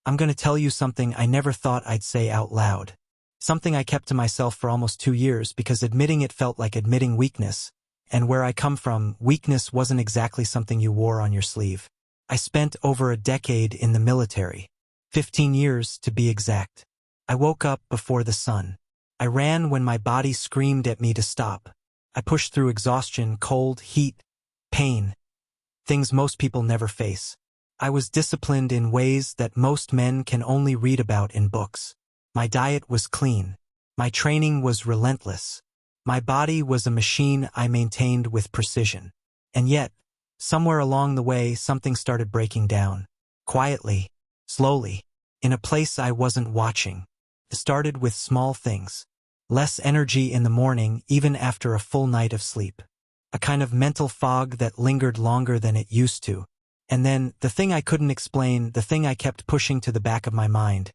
I'm going to tell you something I never thought I'd say out loud. Something I kept to myself for almost 2 years because admitting it felt like admitting weakness. And where I come from, weakness wasn't exactly something you wore on your sleeve. I spent over a decade in the military. 15 years to be exact. I woke up before the sun. I ran when my body screamed at me to stop. I pushed through exhaustion, cold, heat, pain. Things most people never face. I was disciplined in ways that most men can only read about in books. My diet was clean. My training was relentless. My body was a machine I maintained with precision. And yet, somewhere along the way, something started breaking down. Quietly, slowly, in a place I wasn't watching. It started with small things. Less energy in the morning, even after a full night of sleep. A kind of mental fog that lingered longer than it used to. And then, the thing I couldn't explain, the thing I kept pushing to the back of my mind.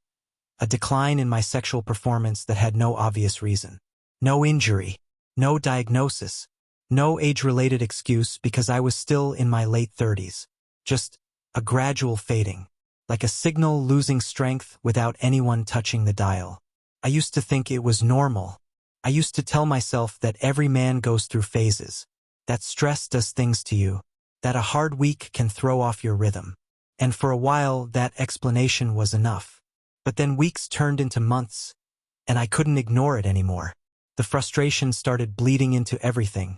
A decline in my sexual performance that had no obvious reason. No injury. No diagnosis. No age-related excuse because I was still in my late 30s. Just a gradual fading. Like a signal losing strength without anyone touching the dial. I used to think it was normal. I used to tell myself that every man goes through phases. That stress does things to you. That a hard week can throw off your rhythm. And for a while, that explanation was enough. But then weeks turned into months, and I couldn't ignore it anymore. The frustration started bleeding into everything.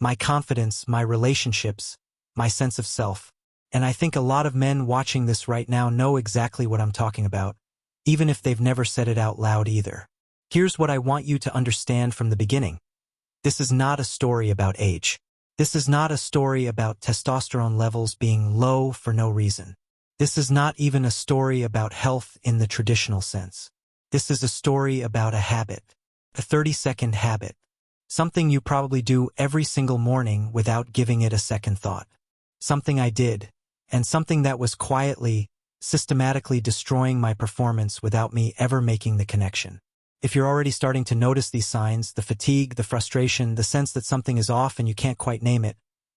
My confidence, my relationships, my sense of self. And I think a lot of men watching this right now know exactly what I'm talking about, even if they've never said it out loud either. Here's what I want you to understand from the beginning. This is not a story about age. This is not a story about testosterone levels being low for no reason. This is not even a story about health in the traditional sense. This is a story about a habit. A 30-second habit. Something you probably do every single morning without giving it a second thought. Something I did, and something that was quietly, systematically destroying my performance without me ever making the connection. If you're already starting to notice these signs, the fatigue, the frustration, the sense that something is off and you can't quite name it,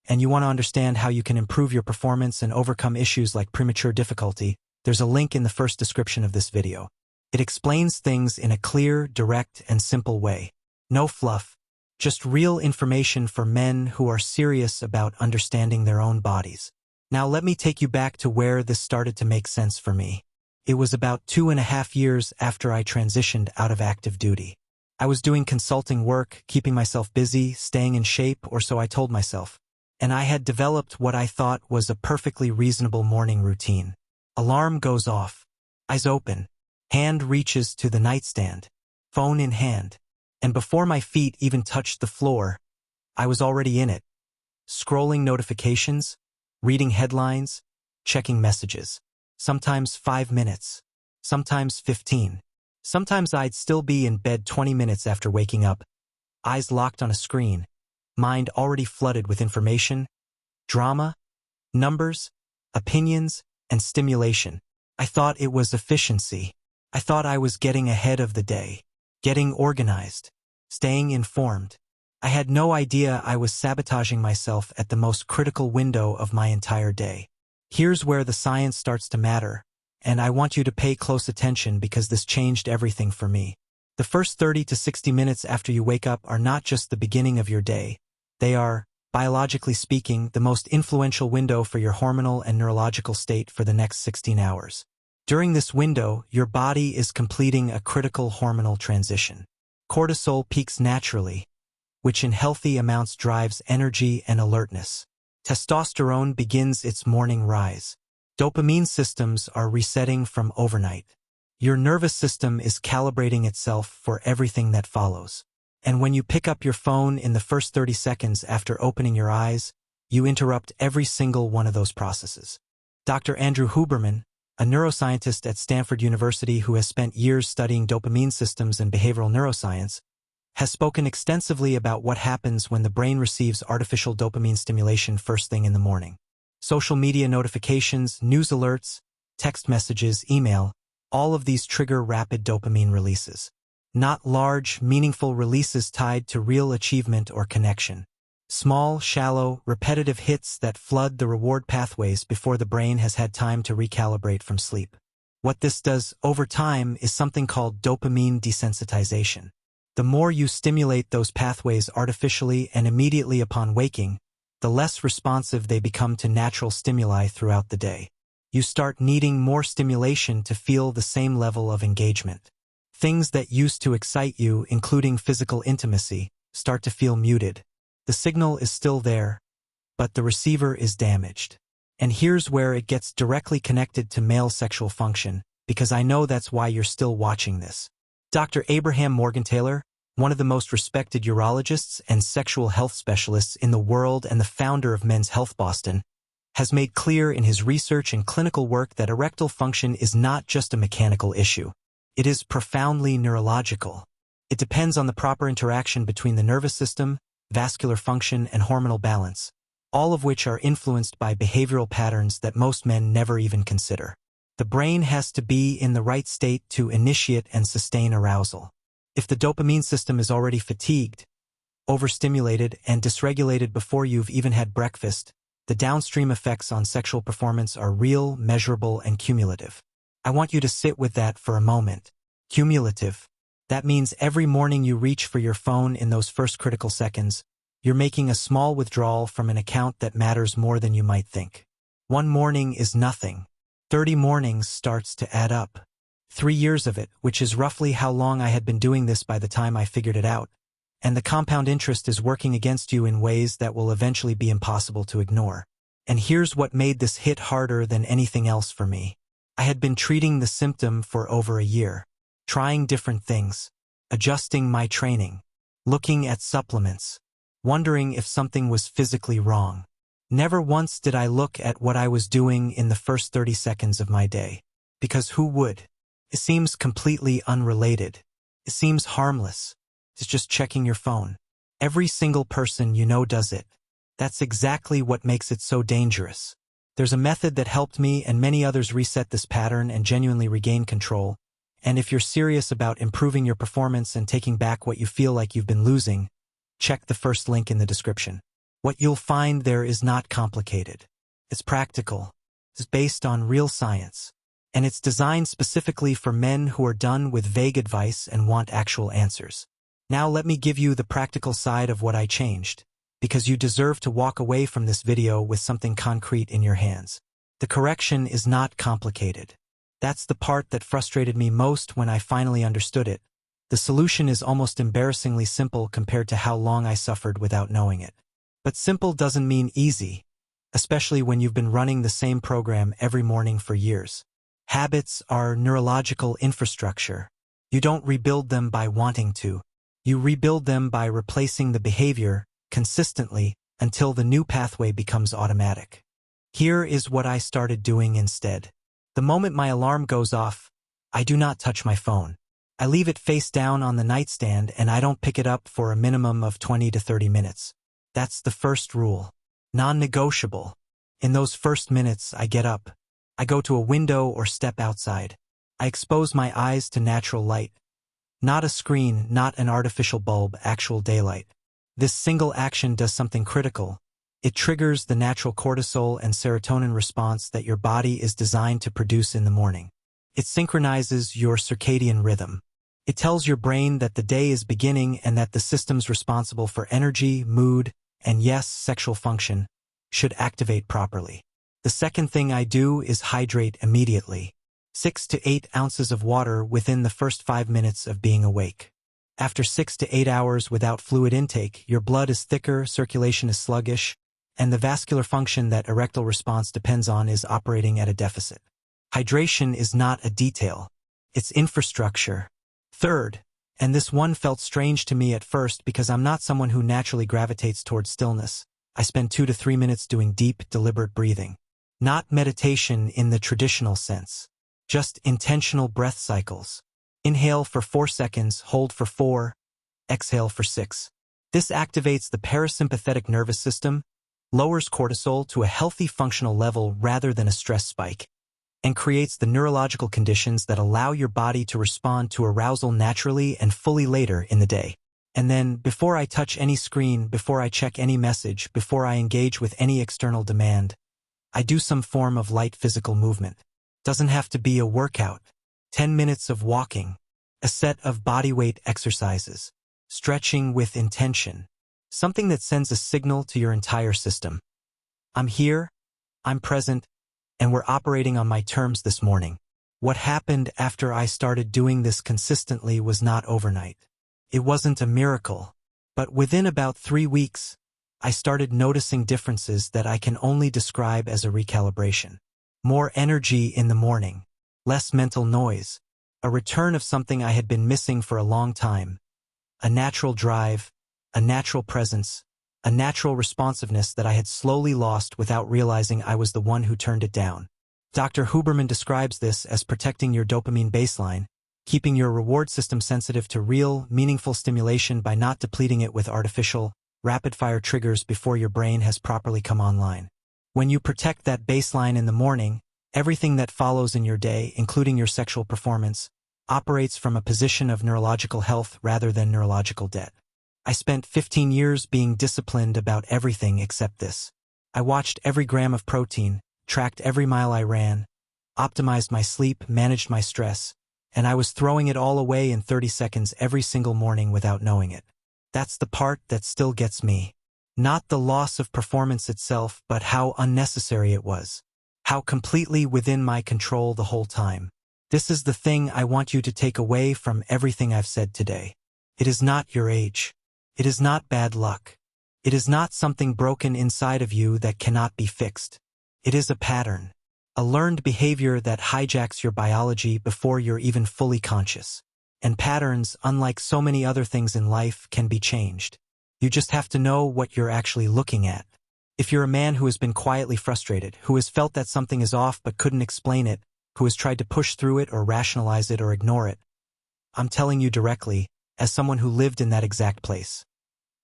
and you want to understand how you can improve your performance and overcome issues like premature difficulty, there's a link in the first description of this video. It explains things in a clear, direct, and simple way. No fluff, just real information for men who are serious about understanding their own bodies. Now let me take you back to where this started to make sense for me. It was about 2.5 years after I transitioned out of active duty. I was doing consulting work, keeping myself busy, staying in shape, or so I told myself. And I had developed what I thought was a perfectly reasonable morning routine. Alarm goes off. Eyes open. Hand reaches to the nightstand. Phone in hand. And before my feet even touched the floor, I was already in it. Scrolling notifications, reading headlines, checking messages. Sometimes 5 minutes. Sometimes 15. Sometimes I'd still be in bed 20 minutes after waking up. Eyes locked on a screen. Mind already flooded with information, drama, numbers, opinions, and stimulation. I thought it was efficiency. I thought I was getting ahead of the day, getting organized, staying informed. I had no idea I was sabotaging myself at the most critical window of my entire day. Here's where the science starts to matter, and I want you to pay close attention because this changed everything for me. The first 30 to 60 minutes after you wake up are not just the beginning of your day. They are, biologically speaking, the most influential window for your hormonal and neurological state for the next 16 hours. During this window, your body is completing a critical hormonal transition. Cortisol peaks naturally, which in healthy amounts drives energy and alertness. Testosterone begins its morning rise. Dopamine systems are resetting from overnight. Your nervous system is calibrating itself for everything that follows. And when you pick up your phone in the first 30 seconds after opening your eyes, you interrupt every single one of those processes. Dr. Andrew Huberman, a neuroscientist at Stanford University who has spent years studying dopamine systems and behavioral neuroscience, has spoken extensively about what happens when the brain receives artificial dopamine stimulation first thing in the morning. Social media notifications, news alerts, text messages, email, all of these trigger rapid dopamine releases. Not large, meaningful releases tied to real achievement or connection. Small, shallow, repetitive hits that flood the reward pathways before the brain has had time to recalibrate from sleep. What this does over time is something called dopamine desensitization. The more you stimulate those pathways artificially and immediately upon waking, the less responsive they become to natural stimuli throughout the day. You start needing more stimulation to feel the same level of engagement. Things that used to excite you, including physical intimacy, start to feel muted. The signal is still there, but the receiver is damaged. And here's where it gets directly connected to male sexual function, because I know that's why you're still watching this. Dr. Abraham Morgentaler, one of the most respected urologists and sexual health specialists in the world and the founder of Men's Health Boston, has made clear in his research and clinical work that erectile function is not just a mechanical issue. It is profoundly neurological. It depends on the proper interaction between the nervous system, vascular function, and hormonal balance, all of which are influenced by behavioral patterns that most men never even consider. The brain has to be in the right state to initiate and sustain arousal. If the dopamine system is already fatigued, overstimulated, and dysregulated before you've even had breakfast, the downstream effects on sexual performance are real, measurable, and cumulative. I want you to sit with that for a moment. Cumulative. That means every morning you reach for your phone in those first critical seconds, you're making a small withdrawal from an account that matters more than you might think. One morning is nothing. 30 mornings starts to add up. 3 years of it, which is roughly how long I had been doing this by the time I figured it out, and the compound interest is working against you in ways that will eventually be impossible to ignore. And here's what made this hit harder than anything else for me. I had been treating the symptom for over a year, trying different things, adjusting my training, looking at supplements, wondering if something was physically wrong. Never once did I look at what I was doing in the first 30 seconds of my day. Because who would? It seems completely unrelated. It seems harmless. It's just checking your phone. Every single person you know does it. That's exactly what makes it so dangerous. There's a method that helped me and many others reset this pattern and genuinely regain control. And if you're serious about improving your performance and taking back what you feel like you've been losing, check the first link in the description. What you'll find there is not complicated. It's practical. It's based on real science. And it's designed specifically for men who are done with vague advice and want actual answers. Now let me give you the practical side of what I changed, because you deserve to walk away from this video with something concrete in your hands. The correction is not complicated. That's the part that frustrated me most when I finally understood it. The solution is almost embarrassingly simple compared to how long I suffered without knowing it. But simple doesn't mean easy, especially when you've been running the same program every morning for years. Habits are neurological infrastructure. You don't rebuild them by wanting to. You rebuild them by replacing the behavior consistently until the new pathway becomes automatic. Here is what I started doing instead. The moment my alarm goes off, I do not touch my phone. I leave it face down on the nightstand and I don't pick it up for a minimum of 20 to 30 minutes. That's the first rule. Non-negotiable. In those first minutes, I get up. I go to a window or step outside. I expose my eyes to natural light. Not a screen, not an artificial bulb, actual daylight. This single action does something critical. It triggers the natural cortisol and serotonin response that your body is designed to produce in the morning. It synchronizes your circadian rhythm. It tells your brain that the day is beginning and that the systems responsible for energy, mood, and yes, sexual function should activate properly. The second thing I do is hydrate immediately. 6 to 8 ounces of water within the first 5 minutes of being awake. After 6 to 8 hours without fluid intake, your blood is thicker, circulation is sluggish, and the vascular function that erectile response depends on is operating at a deficit. Hydration is not a detail. It's infrastructure. Third, and this one felt strange to me at first because I'm not someone who naturally gravitates towards stillness, I spend 2 to 3 minutes doing deep, deliberate breathing. Not meditation in the traditional sense. Just intentional breath cycles. Inhale for 4 seconds, hold for 4, exhale for 6. This activates the parasympathetic nervous system, lowers cortisol to a healthy functional level rather than a stress spike, and creates the neurological conditions that allow your body to respond to arousal naturally and fully later in the day. And then, before I touch any screen, before I check any message, before I engage with any external demand, I do some form of light physical movement. Doesn't have to be a workout. 10 minutes of walking. A set of bodyweight exercises. Stretching with intention. Something that sends a signal to your entire system. I'm here, I'm present, and we're operating on my terms this morning. What happened after I started doing this consistently was not overnight. It wasn't a miracle. But within about 3 weeks, I started noticing differences that I can only describe as a recalibration. More energy in the morning. Less mental noise. A return of something I had been missing for a long time. A natural drive, a natural presence, a natural responsiveness that I had slowly lost without realizing I was the one who turned it down. Dr. Huberman describes this as protecting your dopamine baseline, keeping your reward system sensitive to real, meaningful stimulation by not depleting it with artificial, rapid-fire triggers before your brain has properly come online. When you protect that baseline in the morning, everything that follows in your day, including your sexual performance, operates from a position of neurological health rather than neurological debt. I spent 15 years being disciplined about everything except this. I watched every gram of protein, tracked every mile I ran, optimized my sleep, managed my stress, and I was throwing it all away in 30 seconds every single morning without knowing it. That's the part that still gets me. Not the loss of performance itself, but how unnecessary it was. How completely within my control the whole time. This is the thing I want you to take away from everything I've said today. It is not your age. It is not bad luck. It is not something broken inside of you that cannot be fixed. It is a pattern. A learned behavior that hijacks your biology before you're even fully conscious. And patterns, unlike so many other things in life, can be changed. You just have to know what you're actually looking at. If you're a man who has been quietly frustrated, who has felt that something is off but couldn't explain it, who has tried to push through it or rationalize it or ignore it, I'm telling you directly, as someone who lived in that exact place.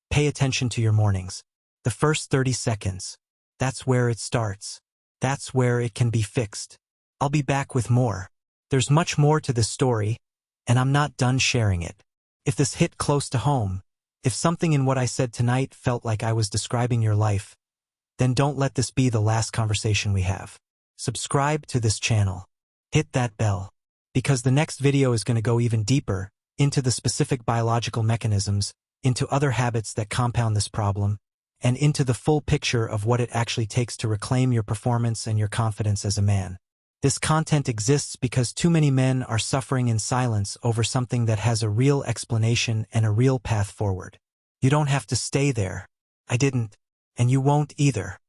Pay attention to your mornings. The first 30 seconds. That's where it starts. That's where it can be fixed. I'll be back with more. There's much more to this story, and I'm not done sharing it. If this hit close to home, if something in what I said tonight felt like I was describing your life, then don't let this be the last conversation we have. Subscribe to this channel. Hit that bell. Because the next video is going to go even deeper into the specific biological mechanisms, into other habits that compound this problem, and into the full picture of what it actually takes to reclaim your performance and your confidence as a man. This content exists because too many men are suffering in silence over something that has a real explanation and a real path forward. You don't have to stay there. I didn't, and you won't either.